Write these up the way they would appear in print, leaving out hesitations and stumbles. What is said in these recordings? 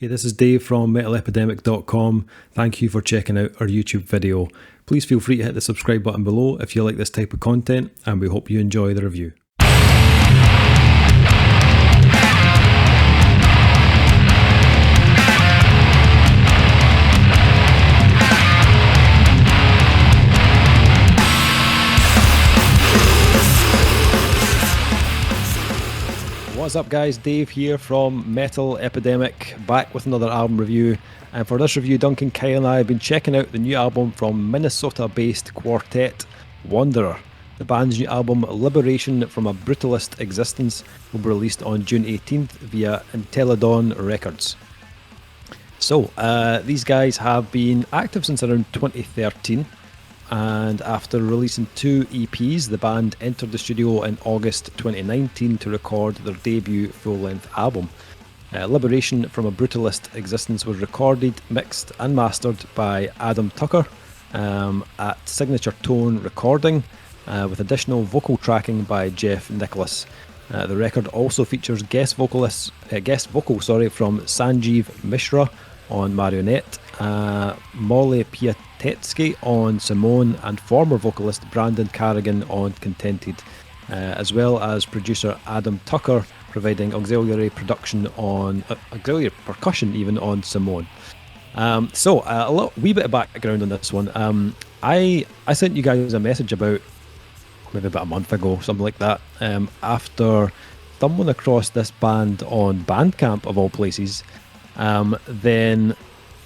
Hey, this is Dave from MetalEpidemic.com. Thank you for checking out our YouTube video. Please feel free to hit the subscribe button below if you like this type of content, and we hope you enjoy the review. What's up guys, Dave here from Metal Epidemic, back with another album review. And for this review, Duncan Kyle and I have been checking out the new album from Minnesota-based quartet Wanderer. The band's new album, Liberation From A Brutalist Existence, will be released on June 18th via Entelodon Records. So, these guys have been active since around 2013. And after releasing 2 EPs, the band entered the studio in August 2019 to record their debut full-length album. Liberation From A Brutalist Existence was recorded, mixed and mastered by Adam Tucker at Signature Tone Recording, with additional vocal tracking by Jeff Nicholas. The record also features guest vocal from Sanjeev Mishra on Marionette, Molly Piatetsky on Simone, and former vocalist Brandon Carrigan on Contented, as well as producer Adam Tucker providing auxiliary percussion even on Simone. So a wee bit of background on this one. I sent you guys a message about a month ago, something like that, after stumbling across this band on Bandcamp of all places. Then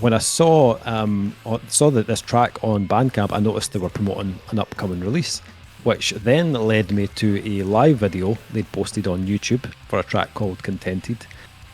when I saw that this track on Bandcamp, I noticed they were promoting an upcoming release, which then led me to a live video they'd posted on YouTube for a track called Contented.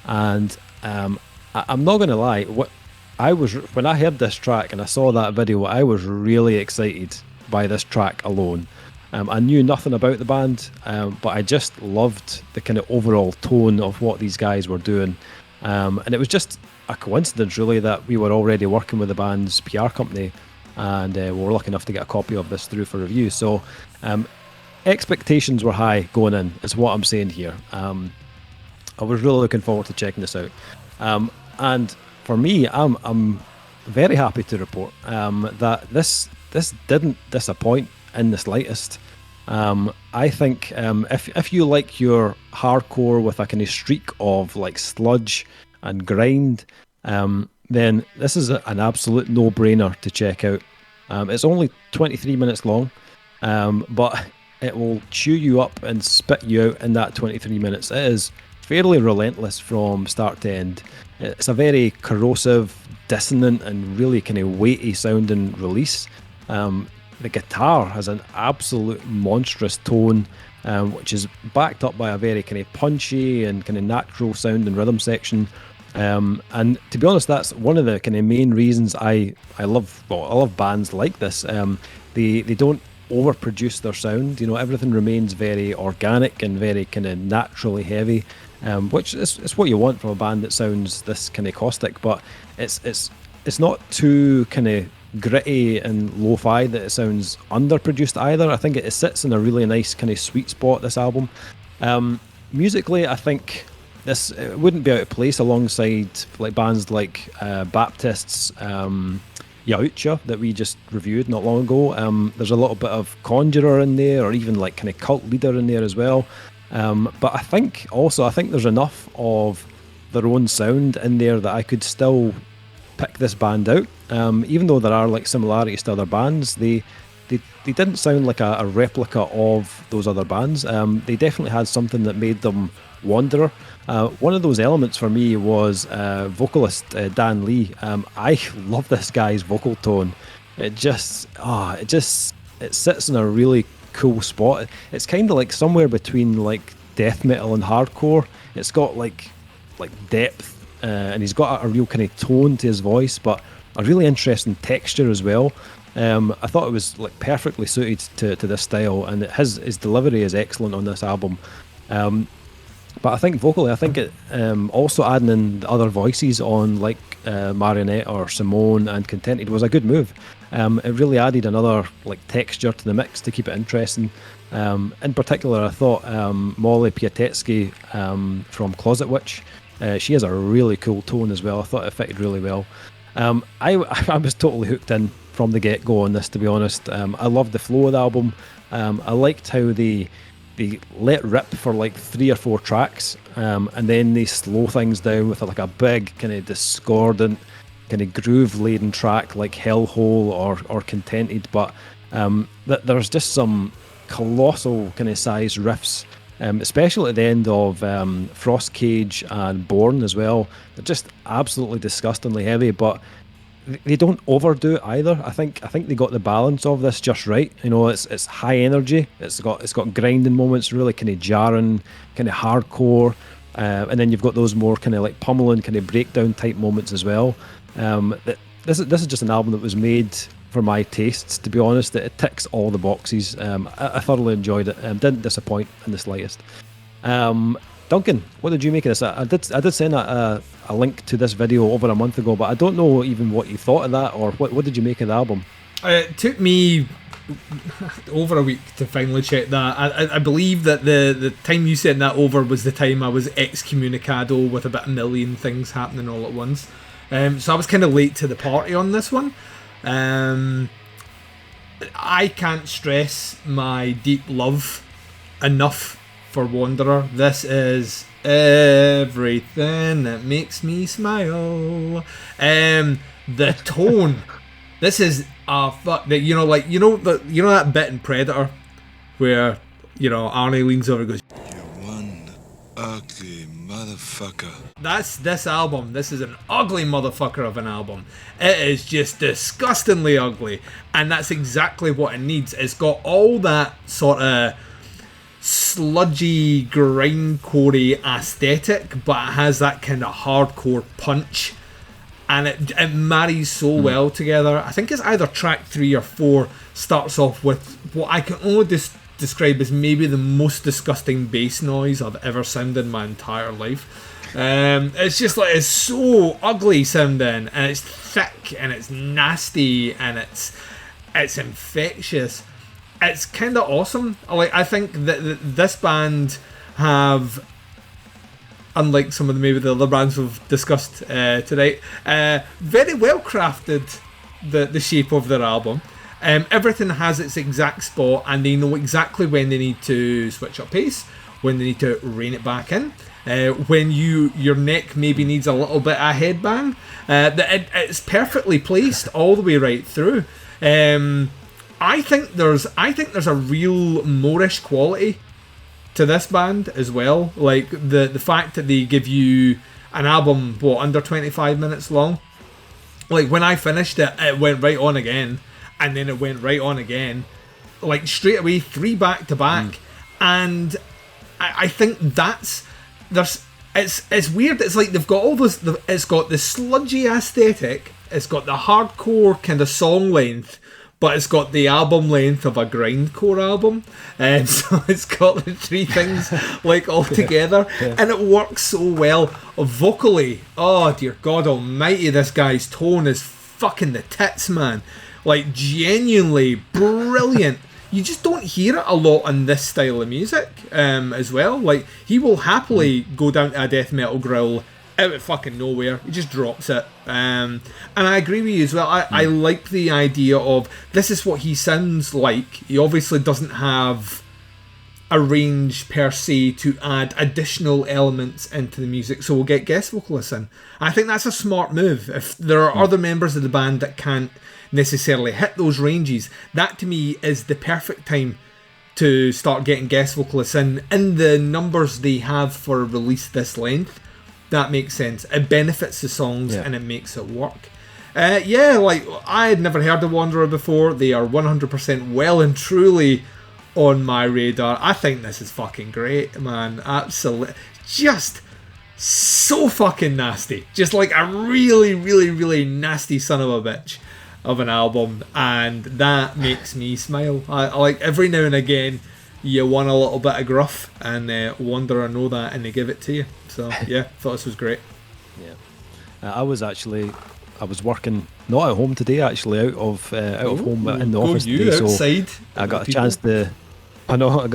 And I'm not going to lie, when I heard this track and I saw that video, I was really excited by this track alone. I knew nothing about the band, but I just loved the kind of overall tone of what these guys were doing. And it was just a coincidence really that we were already working with the band's PR company, and we were lucky enough to get a copy of this through for review. So expectations were high going in, is what I'm saying here. I was really looking forward to checking this out. And for me, I'm very happy to report that this didn't disappoint in the slightest. I think if you like your hardcore with a kind of streak of like sludge and grind, then this is an absolute no-brainer to check out. It's only 23 minutes long, but it will chew you up and spit you out in that 23 minutes. It is fairly relentless from start to end. It's a very corrosive, dissonant and really kind of weighty sounding release. The guitar has an absolute monstrous tone, which is backed up by a very kind of punchy and kind of natural sound and rhythm section. And to be honest, that's one of the kind of main reasons I love bands like this. They don't overproduce their sound. You know, everything remains very organic and very kind of naturally heavy, which is what you want from a band that sounds this kind of caustic. But it's not too kind of gritty and lo-fi that it sounds underproduced either. I think it sits in a really nice kind of sweet spot, this album. Musically, I think this wouldn't be out of place alongside like bands like Baptist's Yautja that we just reviewed not long ago. There's a little bit of Conjurer in there, or even like kind of Cult Leader in there as well. But I think there's enough of their own sound in there that I could still pick this band out. Even though there are like similarities to other bands, they didn't sound like a replica of those other bands. They definitely had something that made them Wanderer. One of those elements for me was vocalist Dan Lee. I love this guy's vocal tone. It sits in a really cool spot. It's kind of like somewhere between like death metal and hardcore. It's got like depth, and he's got a real kind of tone to his voice, but a really interesting texture as well. I thought it was like perfectly suited to this style, and his delivery is excellent on this album. But I think vocally, it also adding in the other voices on like Marionette or Simone and Contented was a good move. It really added another like texture to the mix to keep it interesting. In particular, I thought Molly Piatetsky from Closet Witch She has a really cool tone as well. I thought it fitted really well. I was totally hooked in from the get-go on this, to be honest. I loved the flow of the album. I liked how they let rip for like 3 or 4 tracks, and then they slow things down with like a big kind of discordant, kind of groove-laden track like Hellhole or Contented. But there's just some colossal kind of size riffs, especially at the end of Frost Cage and Born as well. They're just absolutely disgustingly heavy, but they don't overdo it either. I think they got the balance of this just right. You know, it's high energy. It's got grinding moments, really kind of jarring, kind of hardcore, and then you've got those more kind of like pummeling, kind of breakdown type moments as well. This is just an album that was made for my tastes, to be honest. It ticks all the boxes. I thoroughly enjoyed it. Didn't disappoint in the slightest. Duncan, what did you make of this? I did send a link to this video over a month ago, but I don't know even what you thought of that, or what did you make of the album? It took me over a week to finally check that. I believe that the time you sent that over was the time I was excommunicado with about a million things happening all at once. So I was kind of late to the party on this one. I can't stress my deep love enough for Wanderer. This is everything that makes me smile. The tone. This is that bit in Predator where Arnie leans over and goes, "You're one ugly motherfucker." That's this album. This is an ugly motherfucker of an album. It is just disgustingly ugly, and that's exactly what it needs. It's got all that sort of sludgy, grindcore aesthetic, but it has that kind of hardcore punch, and it marries so well together. I think it's either track 3 or 4 starts off with what I can only describe as maybe the most disgusting bass noise I've ever sounded in my entire life. It's just like, it's so ugly sounding, and it's thick, and it's nasty, and it's infectious. It's kind of awesome. I think that this band have, unlike some of the other bands we've discussed tonight, very well crafted the shape of their album. Everything has its exact spot, and they know exactly when they need to switch up pace, when they need to rein it back in, when your neck maybe needs a little bit of headbang. It's perfectly placed all the way right through. I think there's a real Moorish quality to this band as well. Like the fact that they give you an album under 25 minutes long. Like when I finished it, it went right on again, and then it went right on again, like straight away, 3 back to back. And I think it's weird. It's like they've got all those. It's got the sludgy aesthetic. It's got the hardcore kind of song length, but it's got the album length of a grindcore album, and so it's got the 3 things like all together, and it works so well vocally. Oh dear God Almighty, this guy's tone is fucking the tits, man. Like genuinely brilliant. You just don't hear it a lot in this style of music, as well. Like he will happily go down to a death metal growl out of fucking nowhere. He just drops it. And I agree with you as well. I like the idea of this is what he sounds like. He obviously doesn't have a range per se to add additional elements into the music, so we'll get guest vocalists in. I think that's a smart move. If there are other members of the band that can't necessarily hit those ranges, that to me is the perfect time to start getting guest vocalists in the numbers they have for a release this length. That makes sense. It benefits the songs, and it makes it work. Like I had never heard of Wanderer before. They are 100% well and truly on my radar. I think this is fucking great, man. Absolutely, just so fucking nasty. Just like a really, really, really nasty son of a bitch of an album, and that makes me smile. I like every now and again you want a little bit of gruff, and Wanderer know that, and they give it to you. So yeah, thought this was great. I was working not at home today, actually out of home, but in the office today. Outside so I got a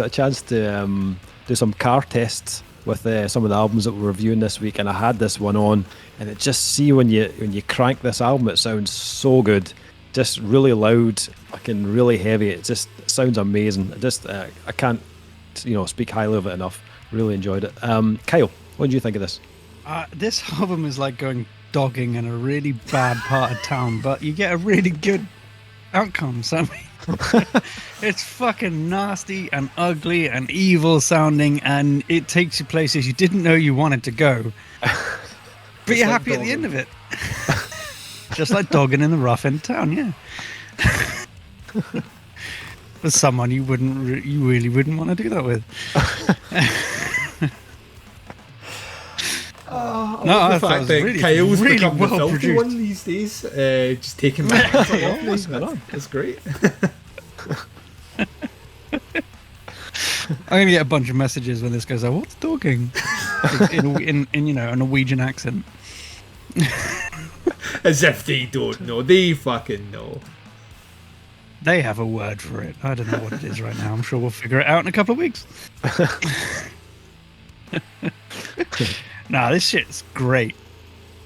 chance to do some car tests with some of the albums that we're reviewing this week, and I had this one on, and it just see when you crank this album, it sounds so good, just really loud, fucking really heavy. It sounds amazing. I can't speak highly of it enough. Really enjoyed it. Kyle, what did you think of this? This album is like going dogging in a really bad part of town, but you get a really good outcome. So I mean, it's fucking nasty and ugly and evil sounding, and it takes you places you didn't know you wanted to go. But you're happy at the end of it. Just like dogging in the rough end of town, yeah. For someone you really wouldn't want to do that with. The fact that really, Kyle's really become the filthy one these days, just taking my hands off. That's great. I'm gonna get a bunch of messages when this goes out. What's talking? in a Norwegian accent. As if they don't know. They fucking know. They have a word for it. I don't know what it is right now. I'm sure we'll figure it out in a couple of weeks. Nah, this shit's great.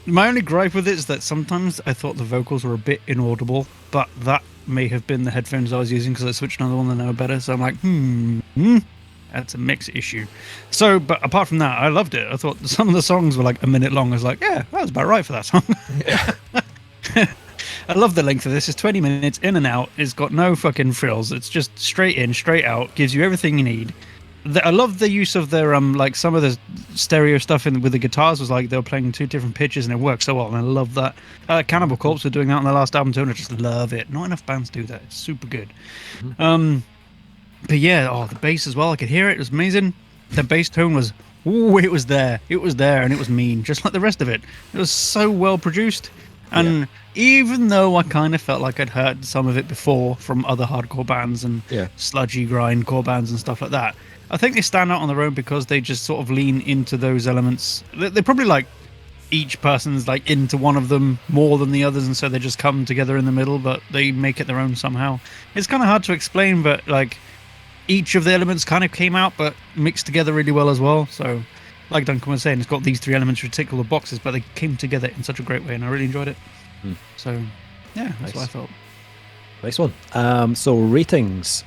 My only gripe with it is that sometimes I thought the vocals were a bit inaudible, but that may have been the headphones I was using because I switched another one that know better. So I'm like, that's a mix issue. So, but apart from that, I loved it. I thought some of the songs were like a minute long. I was like, yeah, that was about right for that song. Yeah. I love the length of this. It's 20 minutes in and out. It's got no fucking frills. It's just straight in, straight out. Gives you everything you need. I love the use of their like some of the stereo stuff with the guitars was like they were playing two different pitches and it worked so well, and I love that. Cannibal Corpse were doing that on their last album too, and I just love it. Not enough bands do that. It's super good. But yeah, the bass as well. I could hear it. It was amazing. The bass tone was, it was there, and it was mean, just like the rest of it. It was so well produced. And even though I kind of felt like I'd heard some of it before from other hardcore bands and sludgy grindcore bands and stuff like that, I think they stand out on their own because they just sort of lean into those elements. They probably like each person's like into one of them more than the others, and so they just come together in the middle, but they make it their own somehow. It's kind of hard to explain, but like each of the elements kind of came out but mixed together really well as well. So like Duncan was saying, it's got these three elements which tick all the boxes, but they came together in such a great way, and I really enjoyed it. So yeah, that's what I thought. Nice one. So ratings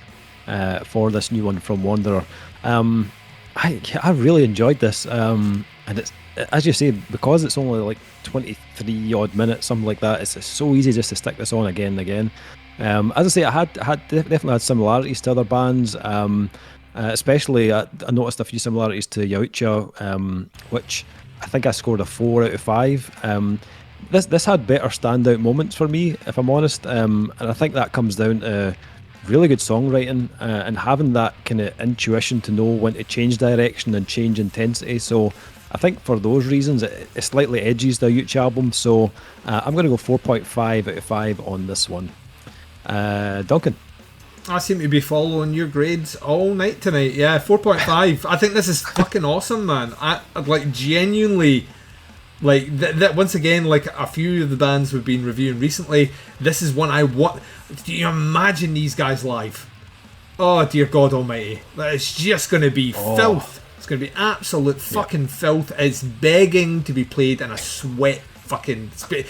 for this new one from Wanderer. I really enjoyed this, and it's, as you say, because it's only like 23 odd minutes, something like that. It's so easy just to stick this on again and again. As I say, I had definitely had similarities to other bands. Especially, I noticed a few similarities to Yautja, which I think I scored a 4 out of 5. This had better standout moments for me, if I'm honest, and I think that comes down to really good songwriting and having that kind of intuition to know when to change direction and change intensity. So I think for those reasons, it slightly edges the Yautja album. So I'm going to go 4.5 out of 5 on this one. Duncan? I seem to be following your grades all night tonight. Yeah, 4.5. I think this is fucking awesome, man. I like genuinely, like that. Once again, like a few of the bands we've been reviewing recently, this is one I want. Do you imagine these guys live? Oh dear God Almighty! It's just going to be filth. It's going to be absolute fucking filth. It's begging to be played in a begging to be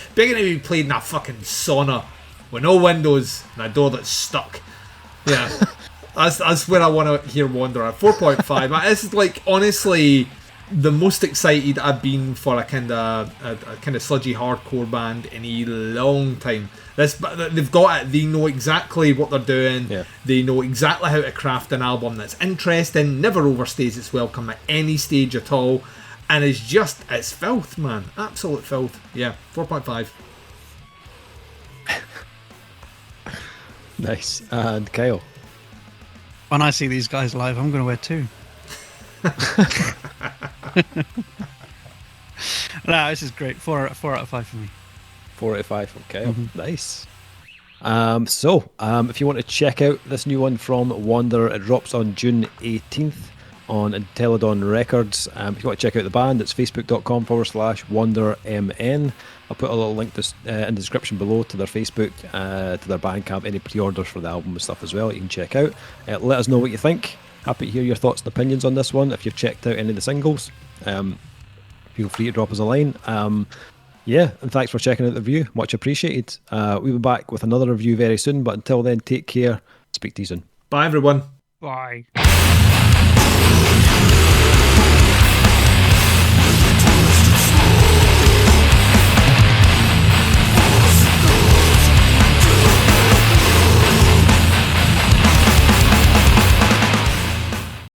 played in a fucking sauna with no windows and a door that's stuck. Yeah, that's where I want to hear Wanderer. 4.5. This is like honestly the most excited I've been for a kind of sludgy hardcore band in a long time. They've got it. They know exactly what they're doing. Yeah. They know exactly how to craft an album that's interesting, never overstays its welcome at any stage at all, and it's filth, man. Absolute filth. Yeah, 4.5. Nice. And Kyle? When I see these guys live, I'm going to wear 2. No, this is great. 4 out of 5 for me. 4 out of 5 from Kyle. Nice. So, if you want to check out this new one from Wanderer, it drops on June 18th on Entelodon Records. If you want to check out the band, it's facebook.com/WandererMN. I'll put a little link in the description below to their Facebook, to their Bandcamp, any pre-orders for the album and stuff as well you can check out. Let us know what you think. Happy to hear your thoughts and opinions on this one. If you've checked out any of the singles, feel free to drop us a line. Yeah, and thanks for checking out the review. Much appreciated. We'll be back with another review very soon, but until then, take care. Speak to you soon. Bye, everyone. Bye.